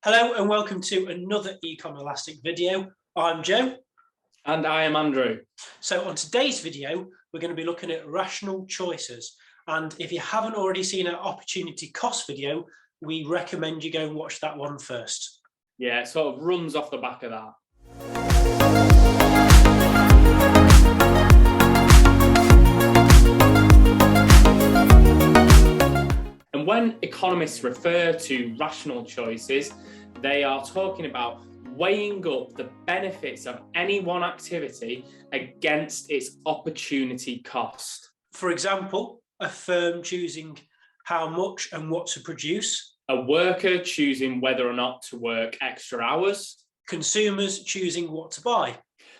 Hello and welcome to another Ecom Elastic video. I'm Joe. And I am Andrew. So on today's video, we're going to be looking at rational choices. And if you haven't already seen our opportunity cost video, we recommend you go and watch that one first. Yeah, it sort of runs off the back of that. And when economists refer to rational choices, they are talking about weighing up the benefits of any one activity against its opportunity cost. For example, a firm choosing how much and what to produce. A worker choosing whether or not to work extra hours. Consumers choosing what to buy.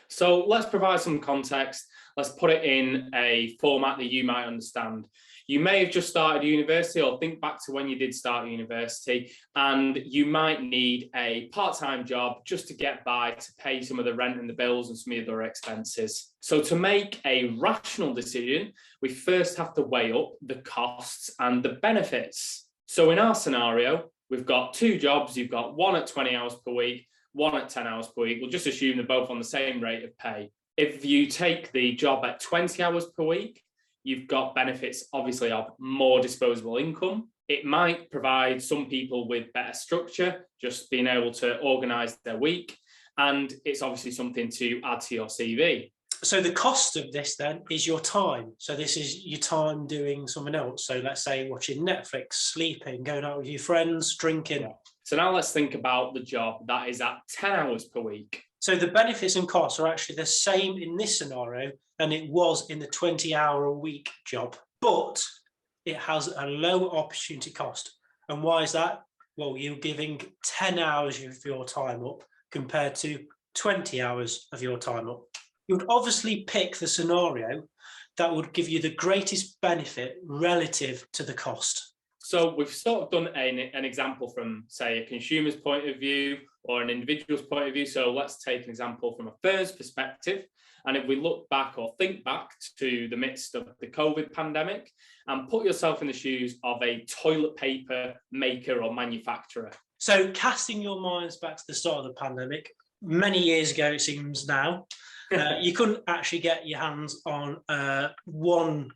So let's provide some context. Let's put it in a format that you might understand. You may have just started university, or think back to when you did start university, and you might need a part-time job just to get by, to pay some of the rent and the bills and some of the other expenses. So to make a rational decision, we first have to weigh up the costs and the benefits. So in our scenario, we've got two jobs. You've got one at 20 hours per week, one at 10 hours per week. We'll just assume they're both on the same rate of pay. If you take the job at 20 hours per week, you've got benefits, obviously, of more disposable income. It might provide some people with better structure, just being able to organise their week. And it's obviously something to add to your CV. So the cost of this then is your time. So this is your time doing something else. So let's say watching Netflix, sleeping, going out with your friends, drinking. Yeah. So now let's think about the job that is at 10 hours per week. So the benefits and costs are actually the same in this scenario than it was in the 20-hour-a-week job, but it has a lower opportunity cost. And why is that? Well, you're giving 10 hours of your time up compared to 20 hours of your time up. You would obviously pick the scenario that would give you the greatest benefit relative to the cost. So we've sort of done an example from, say, a consumer's point of view or an individual's point of view. So let's take an example from a firm's perspective. And if we look back or think back to the midst of the COVID pandemic and put yourself in the shoes of a toilet paper maker or manufacturer. So casting your minds back to the start of the pandemic, many years ago, it seems now, you couldn't actually get your hands on one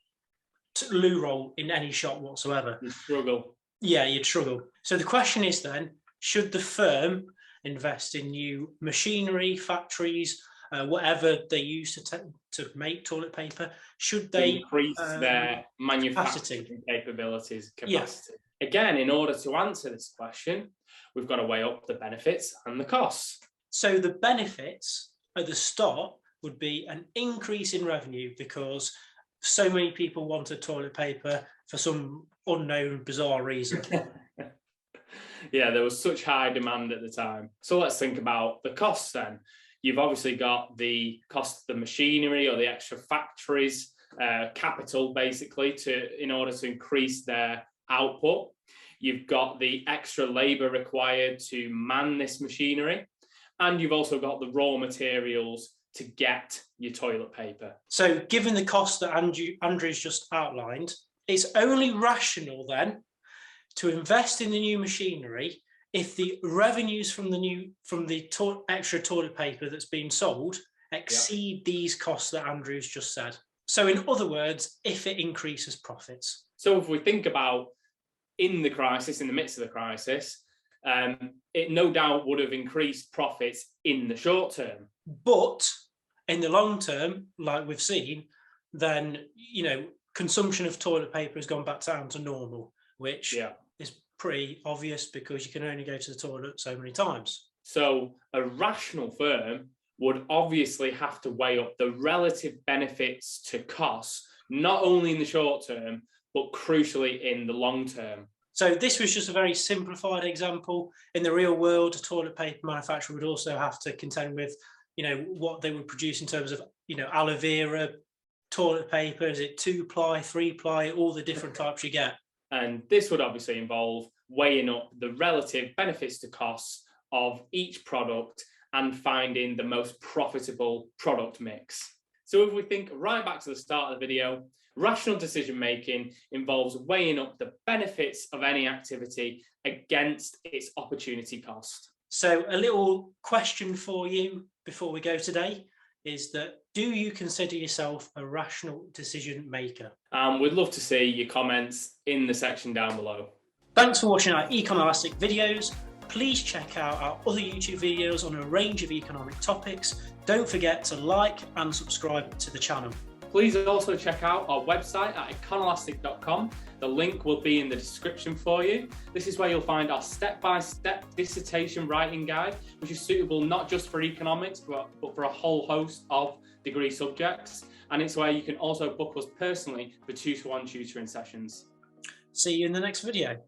loo roll in any shop whatsoever. You'd struggle. Yeah, you'd struggle. So the question is then, should the firm invest in new machinery, factories, whatever they use to make toilet paper? Should they increase their manufacturing capabilities, capacity? Yeah. Again, in order to answer this question, we've got to weigh up the benefits and the costs. So the benefits at the start would be an increase in revenue because so many people wanted toilet paper for some unknown, bizarre reason. Yeah, there was such high demand at the time. So let's think about the costs then. You've obviously got the cost of the machinery or the extra factories, capital basically, in order to increase their output. You've got the extra labour required to man this machinery. And you've also got the raw materials to get your toilet paper. So given the cost that Andrew's just outlined, it's only rational then to invest in the new machinery if the revenues from the extra toilet paper that's being sold exceed these costs that Andrew's just said. So in other words, if it increases profits. So if we think about in the crisis, in the midst of the crisis, it no doubt would have increased profits in the short term. But in the long term, like we've seen, then, consumption of toilet paper has gone back down to normal, which is pretty obvious because you can only go to the toilet so many times. So a rational firm would obviously have to weigh up the relative benefits to costs, not only in the short term, but crucially in the long term. So this was just a very simplified example. In the real world, a toilet paper manufacturer would also have to contend with what they would produce in terms of, aloe vera, toilet paper, is it 2-ply, 3-ply, all the different types you get. And this would obviously involve weighing up the relative benefits to costs of each product and finding the most profitable product mix. So if we think right back to the start of the video, Rational decision making involves weighing up the benefits of any activity against its opportunity cost. So a little question for you before we go today is that, do you consider yourself a rational decision maker? We'd love to see your comments in the section down below. Thanks for watching our Econolastic videos. Please check out our other YouTube videos on a range of economic topics. Don't forget to like and subscribe to the channel. Please also check out our website at econolastic.com. The link will be in the description for you. This is where you'll find our step-by-step dissertation writing guide, which is suitable not just for economics, but for a whole host of degree subjects. And it's where you can also book us personally for 2-to-1 tutoring sessions. See you in the next video.